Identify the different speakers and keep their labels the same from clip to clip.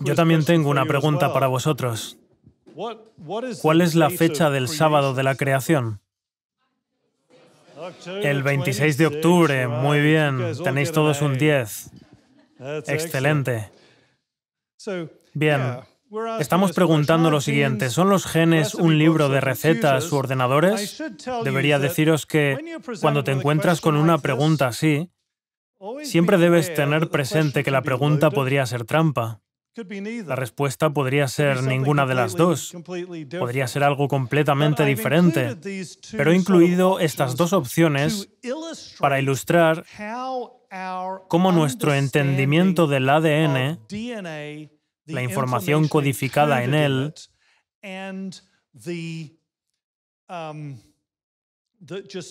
Speaker 1: Yo también tengo una pregunta para vosotros. ¿Cuál es la fecha del sábado de la creación? El 26 de octubre, muy bien. Tenéis todos un 10. Excelente. Bien. Estamos preguntando lo siguiente. ¿Son los genes un libro de recetas u ordenadores? Debería deciros que cuando te encuentras con una pregunta así, siempre debes tener presente que la pregunta podría ser trampa. La respuesta podría ser ninguna de las dos. Podría ser algo completamente diferente. Pero he incluido estas dos opciones para ilustrar cómo nuestro entendimiento del ADN, la información codificada en él,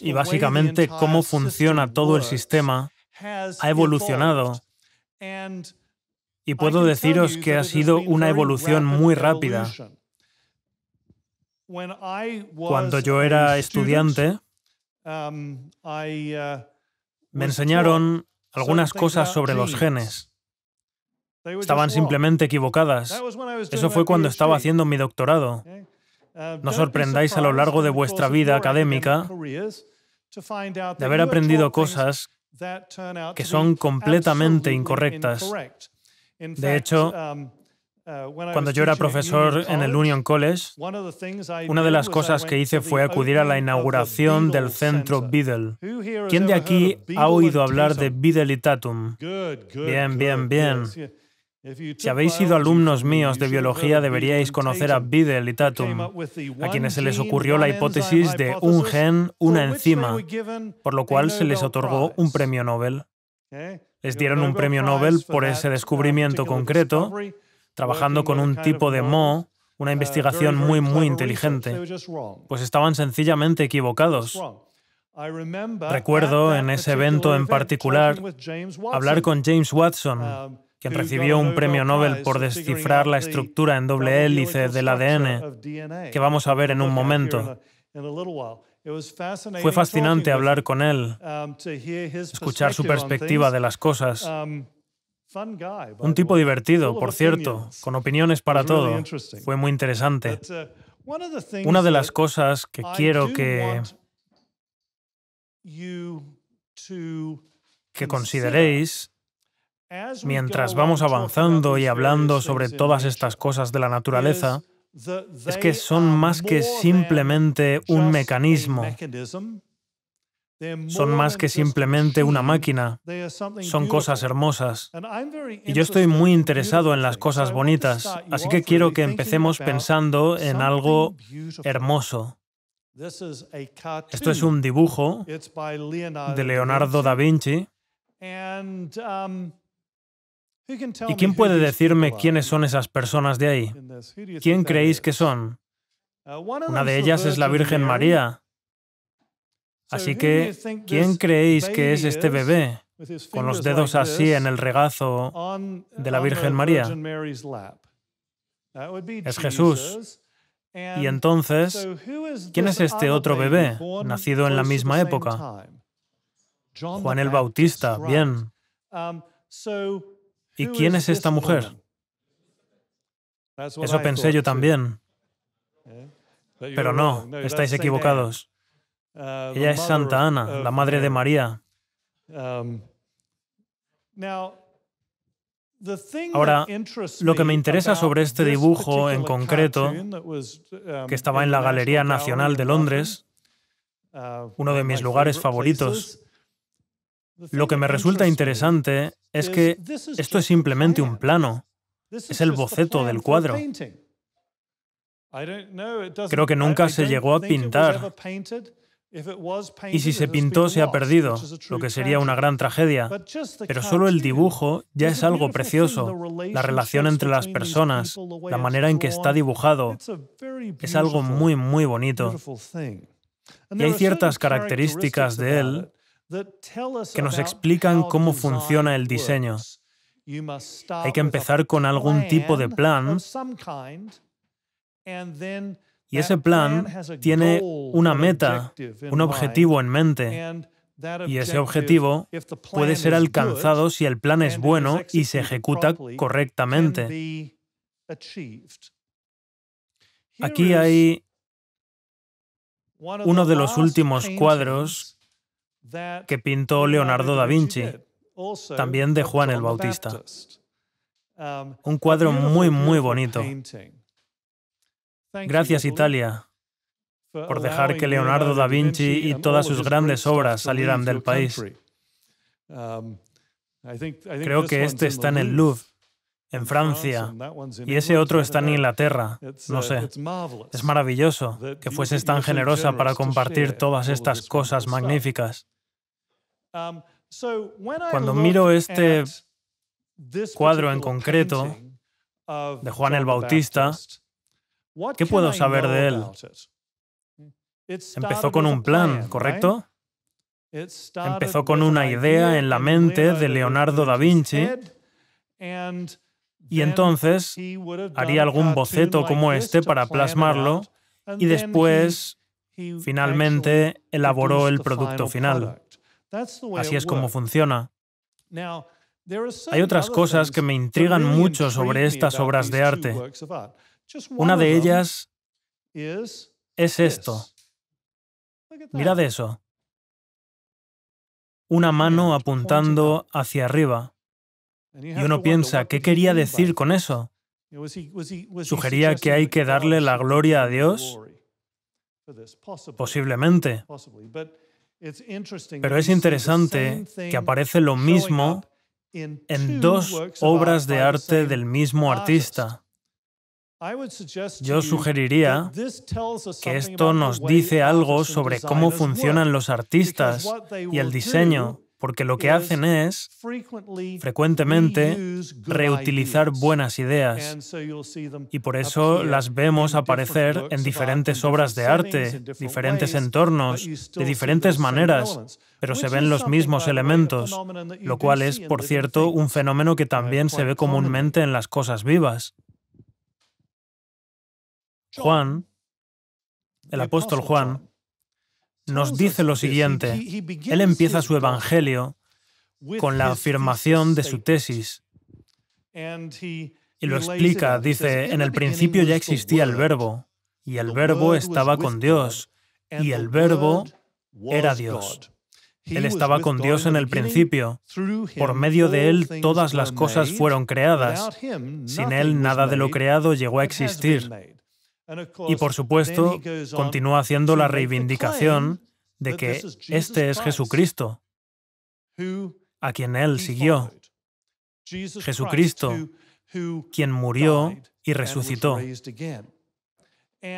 Speaker 1: y básicamente cómo funciona todo el sistema, ha evolucionado. Y puedo deciros que ha sido una evolución muy rápida. Cuando yo era estudiante, me enseñaron algunas cosas sobre los genes. Estaban simplemente equivocadas. Eso fue cuando estaba haciendo mi doctorado. No os sorprendáis a lo largo de vuestra vida académica de haber aprendido cosas que son completamente incorrectas. De hecho, cuando yo era profesor en el Union College, una de las cosas que hice fue acudir a la inauguración del centro Biddle. ¿Quién de aquí ha oído hablar de Biddle y Tatum? Bien, bien, bien. Si habéis sido alumnos míos de biología, deberíais conocer a Biddle y Tatum, a quienes se les ocurrió la hipótesis de un gen, una enzima, por lo cual se les otorgó un premio Nobel. Les dieron un premio Nobel por ese descubrimiento concreto, trabajando con un tipo de moho, una investigación muy, muy inteligente. Pues estaban sencillamente equivocados. Recuerdo, en ese evento en particular, hablar con James Watson, quien recibió un premio Nobel por descifrar la estructura en doble hélice del ADN, que vamos a ver en un momento. Fue fascinante hablar con él, escuchar su perspectiva de las cosas. Un tipo divertido, por cierto, con opiniones para todo. Fue muy interesante. Una de las cosas que quiero que consideréis mientras vamos avanzando y hablando sobre todas estas cosas de la naturaleza es que son más que simplemente un mecanismo. Son más que simplemente una máquina. Son cosas hermosas. Y yo estoy muy interesado en las cosas bonitas, así que quiero que empecemos pensando en algo hermoso. Esto es un dibujo de Leonardo da Vinci. ¿Y quién puede decirme quiénes son esas personas de ahí? ¿Quién creéis que son? Una de ellas es la Virgen María. Así que, ¿quién creéis que es este bebé, con los dedos así en el regazo de la Virgen María? Es Jesús. Y entonces, ¿quién es este otro bebé, nacido en la misma época? Juan el Bautista, bien. ¿Y quién es esta mujer? Eso pensé yo también. Pero no, estáis equivocados. Ella es Santa Ana, la madre de María. Ahora, lo que me interesa sobre este dibujo en concreto, que estaba en la Galería Nacional de Londres, uno de mis lugares favoritos, lo que me resulta interesante es que esto es simplemente un plano. Es el boceto del cuadro. Creo que nunca se llegó a pintar. Y si se pintó, se ha perdido, lo que sería una gran tragedia. Pero solo el dibujo ya es algo precioso. La relación entre las personas, la manera en que está dibujado, es algo muy, muy bonito. Y hay ciertas características de él que nos explican cómo funciona el diseño. Hay que empezar con algún tipo de plan, y ese plan tiene una meta, un objetivo en mente, y ese objetivo puede ser alcanzado si el plan es bueno y se ejecuta correctamente. Aquí hay uno de los últimos cuadros que pintó Leonardo da Vinci, también de Juan el Bautista. Un cuadro muy, muy bonito. Gracias, Italia, por dejar que Leonardo da Vinci y todas sus grandes obras salieran del país. Creo que este está en el Louvre, en Francia, y ese otro está en Inglaterra. No sé. Es maravilloso que fueses tan generosa para compartir todas estas cosas magníficas. Cuando miro este cuadro en concreto de Juan el Bautista, ¿qué puedo saber de él? Empezó con un plan, ¿correcto? Empezó con una idea en la mente de Leonardo da Vinci y entonces haría algún boceto como este para plasmarlo y después, finalmente, elaboró el producto final. Así es como funciona. Hay otras cosas que me intrigan mucho sobre estas obras de arte. Una de ellas es esto. Mirad eso. Una mano apuntando hacia arriba. Y uno piensa, ¿qué quería decir con eso? ¿Sugería que hay que darle la gloria a Dios? Posiblemente. Pero es interesante que aparece lo mismo en dos obras de arte del mismo artista. Yo sugeriría que esto nos dice algo sobre cómo funcionan los artistas y el diseño, porque lo que hacen es, frecuentemente, reutilizar buenas ideas. Y por eso las vemos aparecer en diferentes obras de arte, diferentes entornos, de diferentes maneras, pero se ven los mismos elementos, lo cual es, por cierto, un fenómeno que también se ve comúnmente en las cosas vivas. Juan, el apóstol Juan, nos dice lo siguiente. Él empieza su evangelio con la afirmación de su tesis. Y lo explica, dice, en el principio ya existía el Verbo, y el Verbo estaba con Dios, y el Verbo era Dios. Él estaba con Dios en el principio. Por medio de Él todas las cosas fueron creadas. Sin Él nada de lo creado llegó a existir. Y por supuesto, continúa haciendo la reivindicación de que este es Jesucristo, a quien Él siguió. Jesucristo, quien murió y resucitó.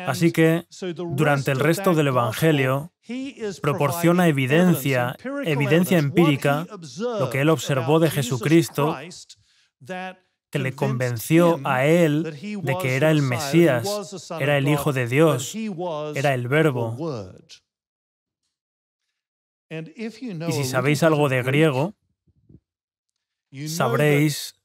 Speaker 1: Así que, durante el resto del Evangelio, proporciona evidencia empírica, lo que Él observó de Jesucristo, que le convenció a Él de que era el Mesías, era el Hijo de Dios, era el Verbo. Y si sabéis algo de griego, sabréis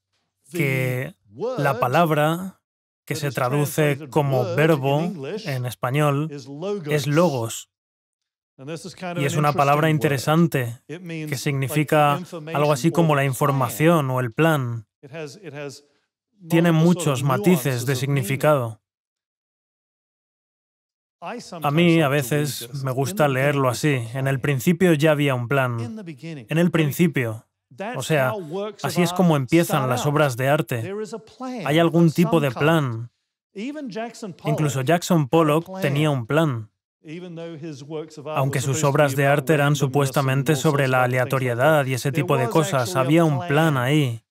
Speaker 1: que la palabra que se traduce como verbo en español es logos. Y es una palabra interesante, que significa algo así como la información o el plan. Tiene muchos matices de significado. A mí, a veces, me gusta leerlo así. En el principio ya había un plan. En el principio. O sea, así es como empiezan las obras de arte. Hay algún tipo de plan. Incluso Jackson Pollock tenía un plan. Aunque sus obras de arte eran supuestamente sobre la aleatoriedad y ese tipo de cosas, había un plan ahí.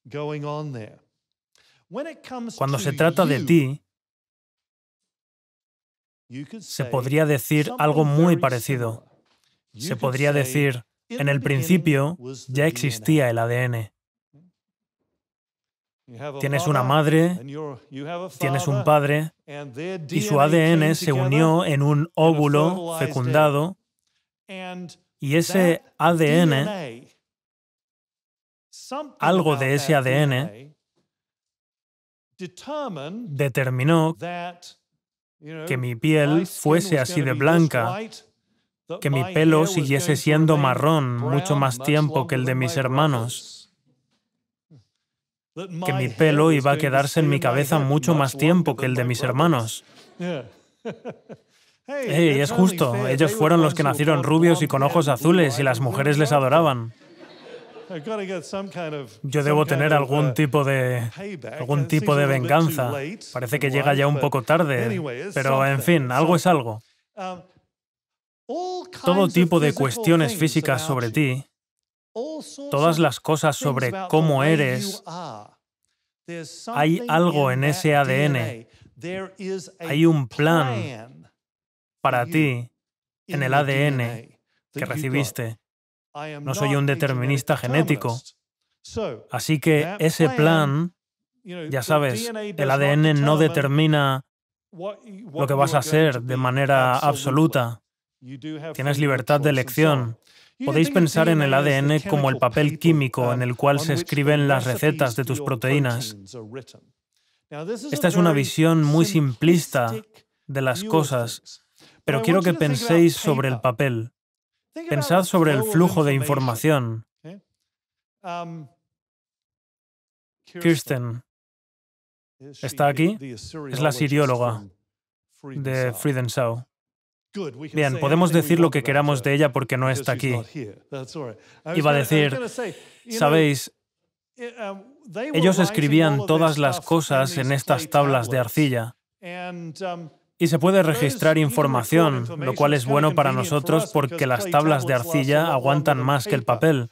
Speaker 1: Cuando se trata de ti, se podría decir algo muy parecido. Se podría decir, en el principio ya existía el ADN. Tienes una madre, tienes un padre, y su ADN se unió en un óvulo fecundado, y ese ADN, algo de ese ADN, determinó que mi piel fuese así de blanca, que mi pelo siguiese siendo marrón mucho más tiempo que el de mis hermanos. que mi pelo iba a quedarse en mi cabeza mucho más tiempo que el de mis hermanos. Hey, es justo, ellos fueron los que nacieron rubios y con ojos azules y las mujeres les adoraban. Yo debo tener algún tipo de venganza. Parece que llega ya un poco tarde, pero en fin, algo es algo. Todo tipo de cuestiones físicas sobre ti, todas las cosas sobre cómo eres, hay algo en ese ADN, hay un plan para ti en el ADN que recibiste. No soy un determinista genético. Así que ese plan, ya sabes, el ADN no determina lo que vas a ser de manera absoluta. Tienes libertad de elección. Podéis pensar en el ADN como el papel químico en el cual se escriben las recetas de tus proteínas. Esta es una visión muy simplista de las cosas, pero quiero que penséis sobre el papel. Pensad sobre el flujo de información. Kirsten está aquí. Es la sirióloga de Friedensau. Bien, podemos decir lo que queramos de ella porque no está aquí. Iba a decir, sabéis, ellos escribían todas las cosas en estas tablas de arcilla. Y se puede registrar información, lo cual es bueno para nosotros porque las tablas de arcilla aguantan más que el papel.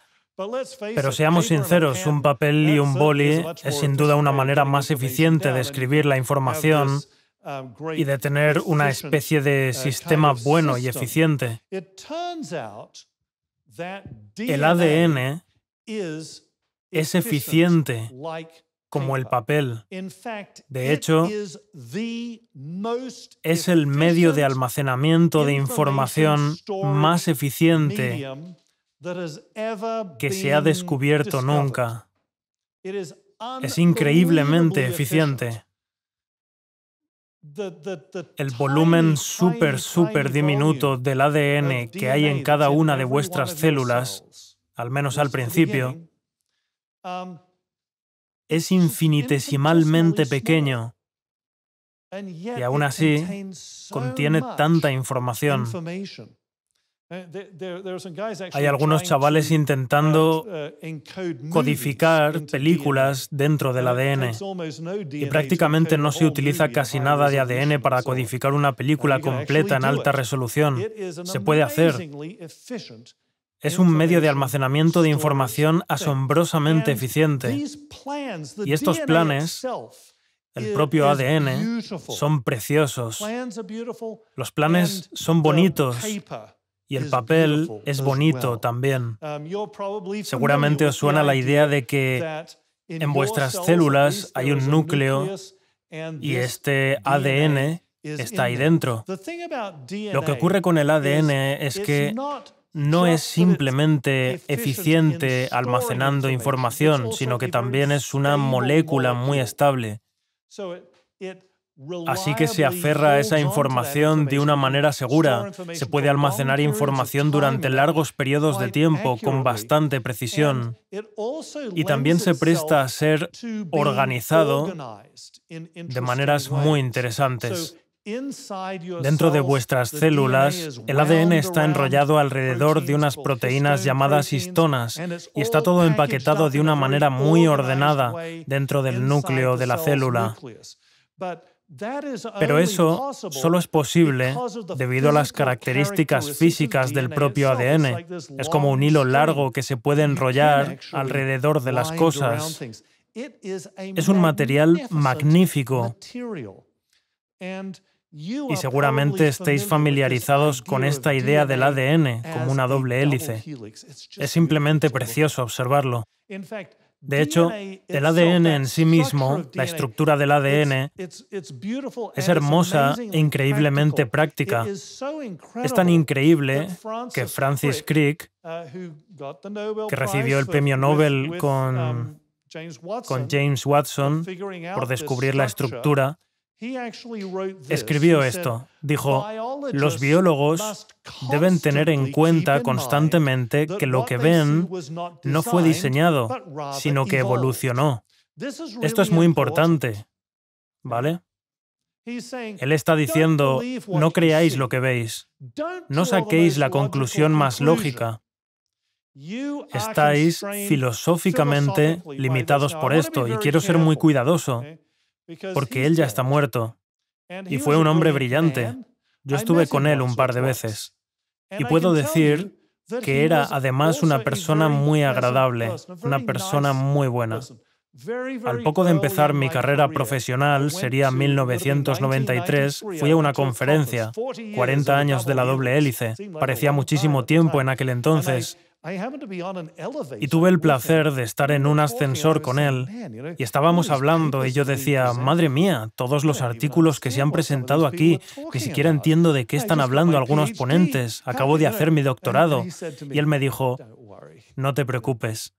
Speaker 1: Pero seamos sinceros, un papel y un boli es sin duda una manera más eficiente de escribir la información y de tener una especie de sistema bueno y eficiente. El ADN es eficiente como el papel. De hecho, es el medio de almacenamiento de información más eficiente que se ha descubierto nunca. Es increíblemente eficiente. El volumen súper diminuto del ADN que hay en cada una de vuestras células, al menos al principio, es infinitesimalmente pequeño y aún así contiene tanta información. Hay algunos chavales intentando codificar películas dentro del ADN y prácticamente no se utiliza casi nada de ADN para codificar una película completa en alta resolución. Se puede hacer. Es un medio de almacenamiento de información asombrosamente eficiente. Y estos planes, el propio ADN, son preciosos. Los planes son bonitos y el papel es bonito también. Seguramente os suena la idea de que en vuestras células hay un núcleo y este ADN está ahí dentro. Lo que ocurre con el ADN es que no es simplemente eficiente almacenando información, sino que también es una molécula muy estable. Así que se aferra a esa información de una manera segura. Se puede almacenar información durante largos periodos de tiempo con bastante precisión. Y también se presta a ser organizado de maneras muy interesantes. Dentro de vuestras células, el ADN está enrollado alrededor de unas proteínas llamadas histonas y está todo empaquetado de una manera muy ordenada dentro del núcleo de la célula. Pero eso solo es posible debido a las características físicas del propio ADN. Es como un hilo largo que se puede enrollar alrededor de las cosas. Es un material magnífico. Y seguramente estéis familiarizados con esta idea del ADN como una doble hélice. Es simplemente precioso observarlo. De hecho, el ADN en sí mismo, la estructura del ADN, es hermosa e increíblemente práctica. Es tan increíble que Francis Crick, que recibió el premio Nobel con James Watson por descubrir la estructura, escribió esto. Dijo, los biólogos deben tener en cuenta constantemente que lo que ven no fue diseñado, sino que evolucionó. Esto es muy importante, ¿vale? Él está diciendo, no creáis lo que veis, no saquéis la conclusión más lógica. Estáis filosóficamente limitados por esto, y quiero ser muy cuidadoso, porque él ya está muerto, y fue un hombre brillante. Yo estuve con él un par de veces, y puedo decir que era además una persona muy agradable, una persona muy buena. Al poco de empezar mi carrera profesional, sería 1993, fui a una conferencia, 40 años de la doble hélice. Parecía muchísimo tiempo en aquel entonces. Y tuve el placer de estar en un ascensor con él, y estábamos hablando, y yo decía, madre mía, todos los artículos que se han presentado aquí, ni siquiera entiendo de qué están hablando algunos ponentes, acabo de hacer mi doctorado. Y él me dijo, no te preocupes.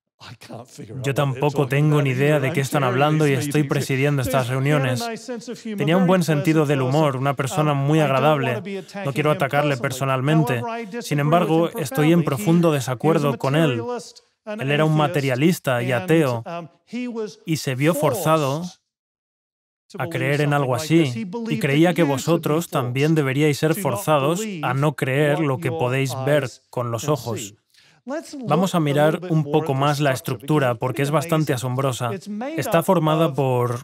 Speaker 1: Yo tampoco tengo ni idea de qué están hablando y estoy presidiendo estas reuniones. Tenía un buen sentido del humor, una persona muy agradable. No quiero atacarle personalmente. Sin embargo, estoy en profundo desacuerdo con él. Él era un materialista y ateo y se vio forzado a creer en algo así, y creía que vosotros también deberíais ser forzados a no creer lo que podéis ver con los ojos. Vamos a mirar un poco más la estructura porque es bastante asombrosa. Está formada por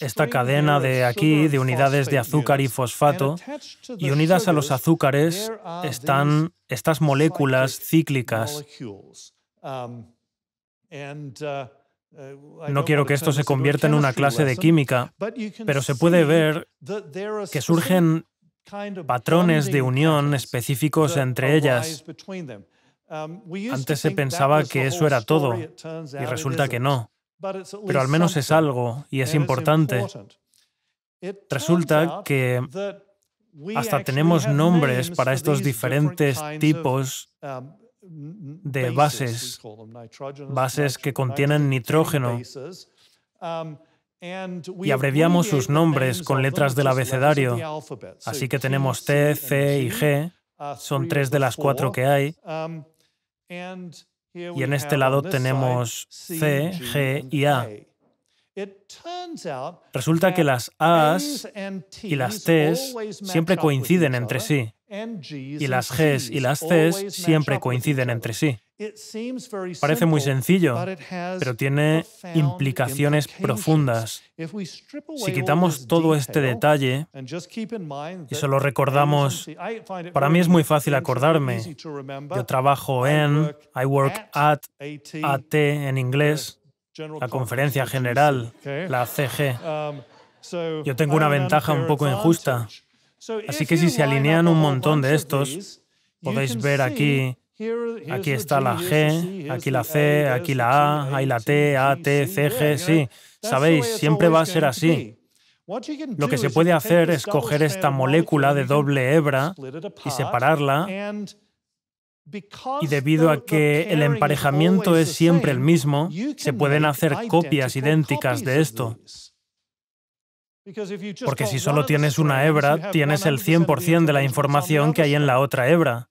Speaker 1: esta cadena de aquí, de unidades de azúcar y fosfato, y unidas a los azúcares están estas moléculas cíclicas. No quiero que esto se convierta en una clase de química, pero se puede ver que surgen patrones de unión específicos entre ellas. Antes se pensaba que eso era todo, y resulta que no. Pero al menos es algo, y es importante. Resulta que hasta tenemos nombres para estos diferentes tipos de bases que contienen nitrógeno, y abreviamos sus nombres con letras del abecedario. Así que tenemos T, C y G, son 3 de las 4 que hay. Y en este lado tenemos C, G y A. Resulta que las A's y las T's siempre coinciden entre sí, y las G's y las C's siempre coinciden entre sí. Parece muy sencillo, pero tiene implicaciones profundas. Si quitamos todo este detalle y solo recordamos, para mí es muy fácil acordarme. Yo trabajo en, I work at en inglés, la conferencia general, la CG. Yo tengo una ventaja un poco injusta. Así que si se alinean un montón de estos, podéis ver aquí está la G, aquí la C, aquí la A, ahí la T, A, T, C, G, sí. Sabéis, siempre va a ser así. Lo que se puede hacer es coger esta molécula de doble hebra y separarla, y debido a que el emparejamiento es siempre el mismo, se pueden hacer copias idénticas de esto. Porque si solo tienes una hebra, tienes el 100% de la información que hay en la otra hebra.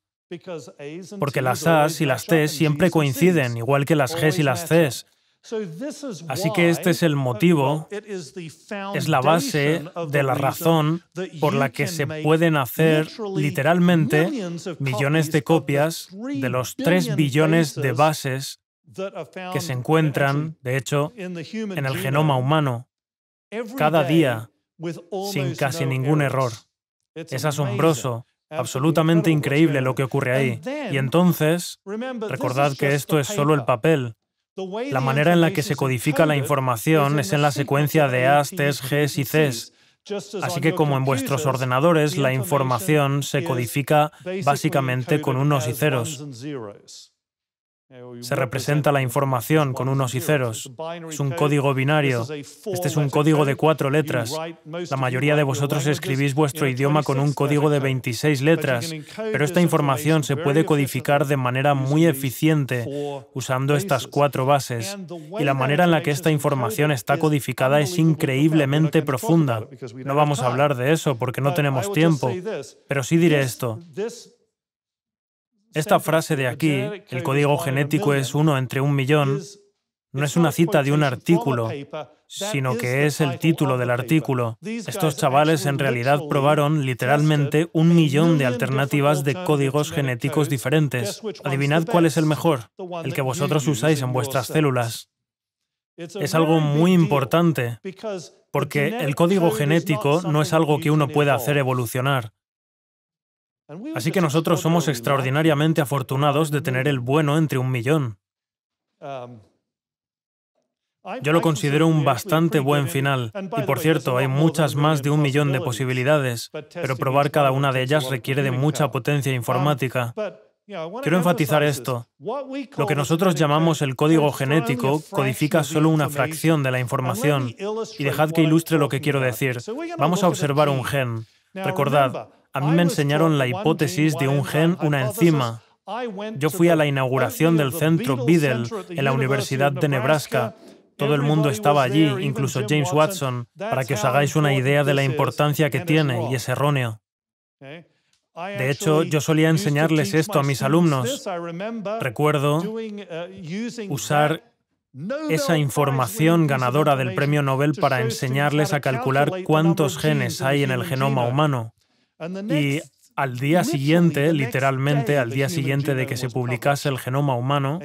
Speaker 1: Porque las A's y las T's siempre coinciden, igual que las G's y las C's. Así que este es el motivo, es la base de la razón por la que se pueden hacer literalmente millones de copias de los 3 billones de bases que se encuentran, de hecho, en el genoma humano, cada día, sin casi ningún error. Es asombroso. Absolutamente increíble lo que ocurre ahí. Y entonces, recordad que esto es solo el papel. La manera en la que se codifica la información es en la secuencia de A's, T's, G's y C's. Así que como en vuestros ordenadores, la información se codifica básicamente con unos y ceros. Se representa la información con unos y ceros. Es un código binario. Este es un código de 4 letras. La mayoría de vosotros escribís vuestro idioma con un código de 26 letras, pero esta información se puede codificar de manera muy eficiente usando estas 4 bases. Y la manera en la que esta información está codificada es increíblemente profunda. No vamos a hablar de eso porque no tenemos tiempo, pero sí diré esto. Esta frase de aquí, el código genético es 1 entre 1 millón, No es una cita de un artículo, sino que es el título del artículo. Estos chavales en realidad probaron literalmente 1 millón de alternativas de códigos genéticos diferentes. Adivinad cuál es el mejor, el que vosotros usáis en vuestras células. Es algo muy importante, porque el código genético no es algo que uno pueda hacer evolucionar. Así que nosotros somos extraordinariamente afortunados de tener el bueno entre 1 millón. Yo lo considero un bastante buen final. Y por cierto, hay muchas más de 1 millón de posibilidades, pero probar cada una de ellas requiere de mucha potencia informática. Quiero enfatizar esto. Lo que nosotros llamamos el código genético codifica solo una fracción de la información. Y dejad que ilustre lo que quiero decir. Vamos a observar un gen. Recordad, a mí me enseñaron la hipótesis de un gen, una enzima. Yo fui a la inauguración del centro Beadle en la Universidad de Nebraska. Todo el mundo estaba allí, incluso James Watson, para que os hagáis una idea de la importancia que tiene, y es erróneo. De hecho, yo solía enseñarles esto a mis alumnos. Recuerdo usar esa información ganadora del premio Nobel para enseñarles a calcular cuántos genes hay en el genoma humano. Y al día siguiente, literalmente al día siguiente de que se publicase el genoma humano,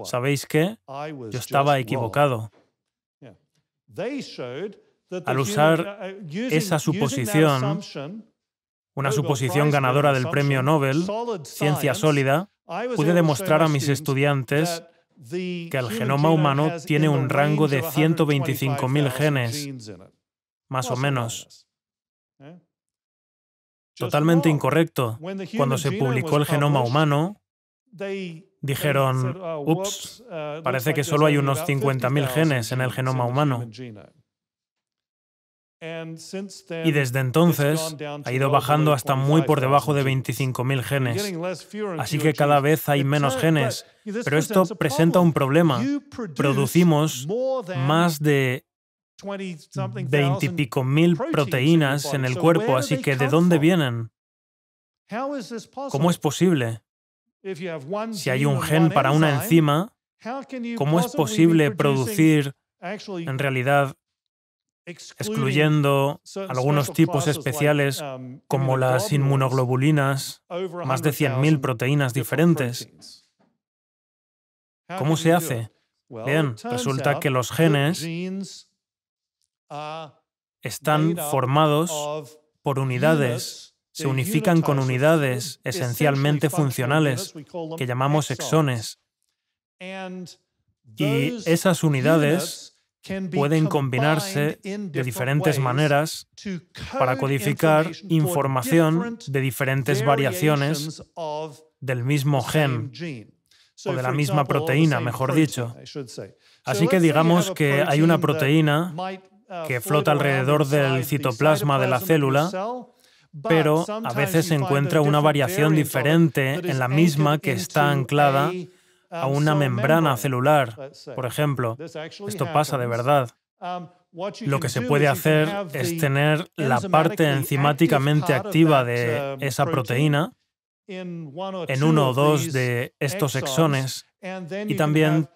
Speaker 1: ¿sabéis qué? Yo estaba equivocado. Al usar esa suposición, una suposición ganadora del premio Nobel, ciencia sólida, pude demostrar a mis estudiantes que el genoma humano tiene un rango de 125.000 genes, más o menos. Totalmente incorrecto. Cuando se publicó el genoma humano, dijeron, ups, parece que solo hay unos 50.000 genes en el genoma humano. Y desde entonces ha ido bajando hasta muy por debajo de 25.000 genes. Así que cada vez hay menos genes. Pero esto presenta un problema. Producimos más de 20 y pico mil proteínas en el cuerpo, así que ¿de dónde vienen? ¿Cómo es posible? Si hay un gen para una enzima, ¿cómo es posible producir, en realidad, excluyendo algunos tipos especiales como las inmunoglobulinas, más de 100.000 proteínas diferentes? ¿Cómo se hace? Bien, resulta que los genes están formados por unidades, se unifican con unidades esencialmente funcionales que llamamos exones. Y esas unidades pueden combinarse de diferentes maneras para codificar información de diferentes variaciones del mismo gen, o de la misma proteína, mejor dicho. Así que digamos que hay una proteína que flota alrededor del citoplasma de la célula, pero a veces se encuentra una variación diferente en la misma que está anclada a una membrana celular, por ejemplo. Esto pasa de verdad. Lo que se puede hacer es tener la parte enzimáticamente activa de esa proteína en uno o dos de estos exones y también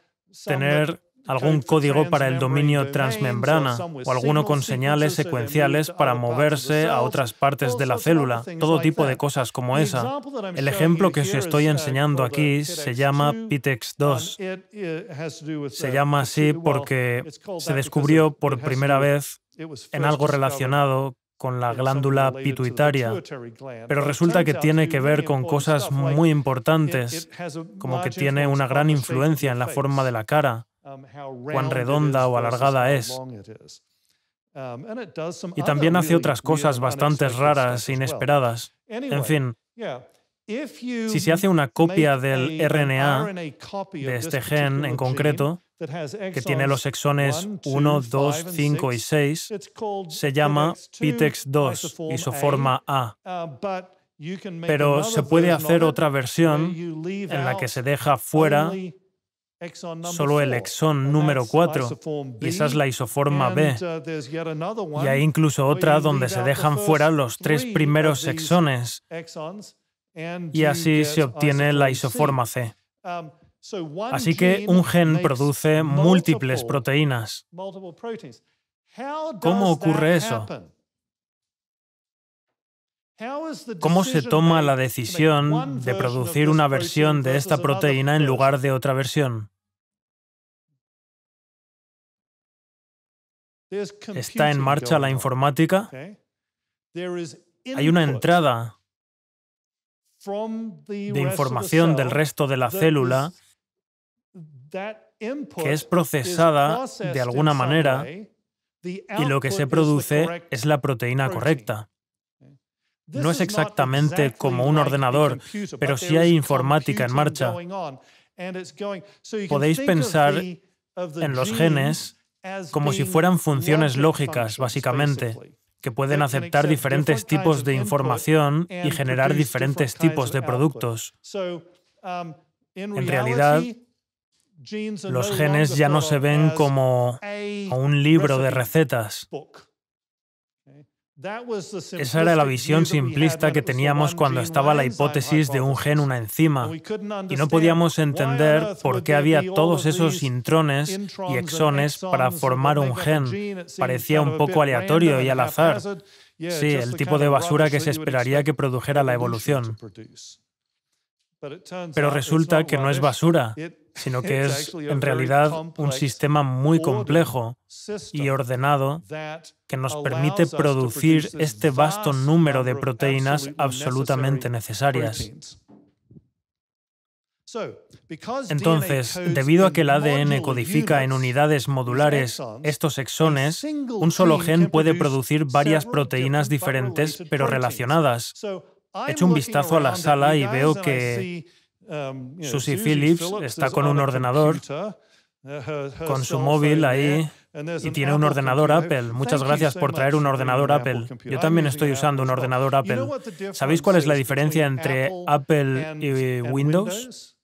Speaker 1: tener algún código para el dominio transmembrana o alguno con señales secuenciales para moverse a otras partes de la célula, todo tipo de cosas como esa. El ejemplo que os estoy enseñando aquí se llama PITX2. Se llama así porque se descubrió por primera vez en algo relacionado con la glándula pituitaria, pero resulta que tiene que ver con cosas muy importantes, como que tiene una gran influencia en la forma de la cara, cuán redonda o alargada es. Y también hace otras cosas bastante raras e inesperadas. En fin, si se hace una copia del RNA de este gen en concreto, que tiene los exones 1, 2, 5 y 6, se llama PITX2, isoforma A. Pero se puede hacer otra versión en la que se deja fuera solo el exón número 4, y esa es la isoforma B. Y hay incluso otra donde se dejan fuera los 3 primeros exones, y así se obtiene la isoforma C. Así que un gen produce múltiples proteínas. ¿Cómo ocurre eso? ¿Cómo se toma la decisión de producir una versión de esta proteína en lugar de otra versión? ¿Está en marcha la informática? Hay una entrada de información del resto de la célula que es procesada de alguna manera y lo que se produce es la proteína correcta. No es exactamente como un ordenador, pero sí hay informática en marcha. Podéis pensar en los genes como si fueran funciones lógicas, básicamente, que pueden aceptar diferentes tipos de información y generar diferentes tipos de productos. En realidad, los genes ya no se ven como un libro de recetas. Esa era la visión simplista que teníamos cuando estaba la hipótesis de un gen, una enzima, y no podíamos entender por qué había todos esos intrones y exones para formar un gen. Parecía un poco aleatorio y al azar. Sí, el tipo de basura que se esperaría que produjera la evolución. Pero resulta que no es basura, sino que es, en realidad, un sistema muy complejo y ordenado que nos permite producir este vasto número de proteínas absolutamente necesarias. Entonces, debido a que el ADN codifica en unidades modulares estos exones, un solo gen puede producir varias proteínas diferentes pero relacionadas. Echo un vistazo a la sala y veo que Susie Phillips está con un ordenador, con su móvil ahí, y tiene un ordenador Apple. Muchas gracias por traer un ordenador Apple. Yo también estoy usando un ordenador Apple. ¿Sabéis cuál es la diferencia entre Apple y Windows?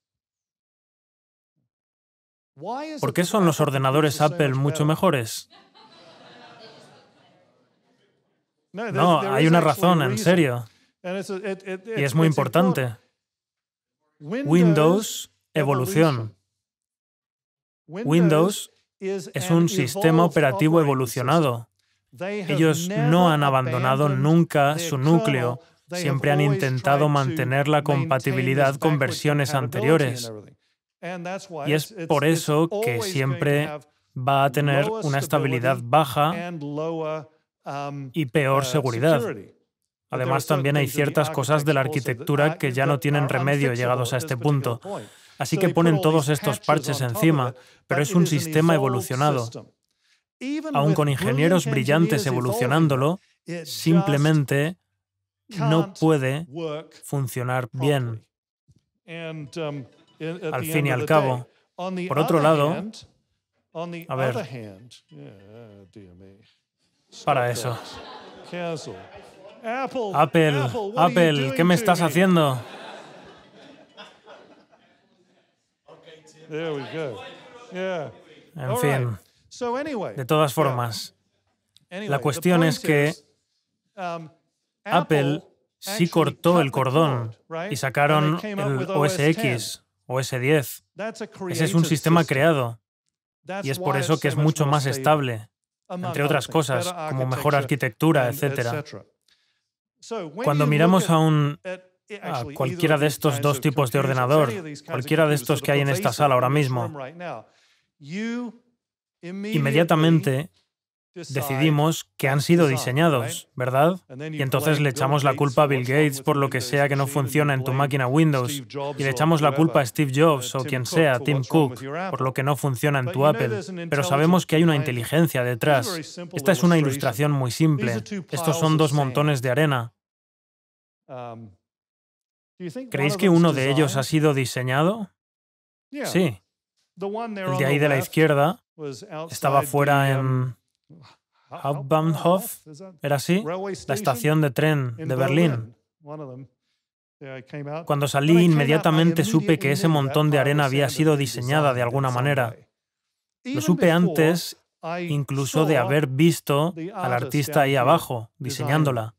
Speaker 1: ¿Por qué son los ordenadores Apple mucho mejores? No, hay una razón, en serio. Y es muy importante. Windows, evolución. Windows es un sistema operativo evolucionado. Ellos no han abandonado nunca su núcleo, siempre han intentado mantener la compatibilidad con versiones anteriores. Y es por eso que siempre va a tener una estabilidad baja y peor seguridad. Además, también hay ciertas cosas de la arquitectura que ya no tienen remedio llegados a este punto. Así que ponen todos estos parches encima, pero es un sistema evolucionado. Aun con ingenieros brillantes evolucionándolo, simplemente no puede funcionar bien. Al fin y al cabo. Por otro lado, a ver, para eso. Apple, ¿qué me estás haciendo? En fin, de todas formas, la cuestión es que Apple sí cortó el cordón y sacaron el OS X, OS X. Ese es un sistema creado y es por eso que es mucho más estable, entre otras cosas, como mejor arquitectura, etc. Cuando miramos a cualquiera de estos dos tipos de ordenador, cualquiera de estos que hay en esta sala ahora mismo, inmediatamente decidimos que han sido diseñados, ¿verdad? Y entonces le echamos la culpa a Bill Gates por lo que sea que no funciona en tu máquina Windows, y le echamos la culpa a Steve Jobs o quien sea, Tim Cook, por lo que no funciona en tu Apple. Pero sabemos que hay una inteligencia detrás. Esta es una ilustración muy simple. Estos son dos montones de arena. ¿Creéis que uno de ellos ha sido diseñado? Sí. El de ahí de la izquierda estaba fuera en Hauptbahnhof, ¿era así? La estación de tren de Berlín. Cuando salí, inmediatamente supe que ese montón de arena había sido diseñada de alguna manera. Lo supe antes incluso de haber visto al artista ahí abajo, diseñándola.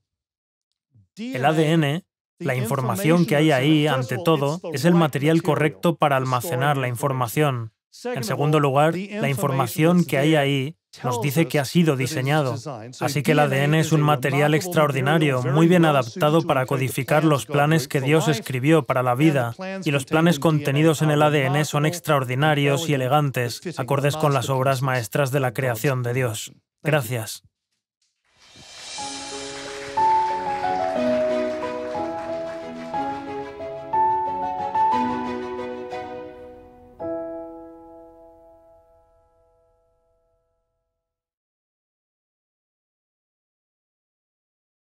Speaker 1: El ADN La información que hay ahí, ante todo, es el material correcto para almacenar la información. En segundo lugar, la información que hay ahí nos dice que ha sido diseñado. Así que el ADN es un material extraordinario, muy bien adaptado para codificar los planes que Dios escribió para la vida, y los planes contenidos en el ADN son extraordinarios y elegantes, acordes con las obras maestras de la creación de Dios. Gracias.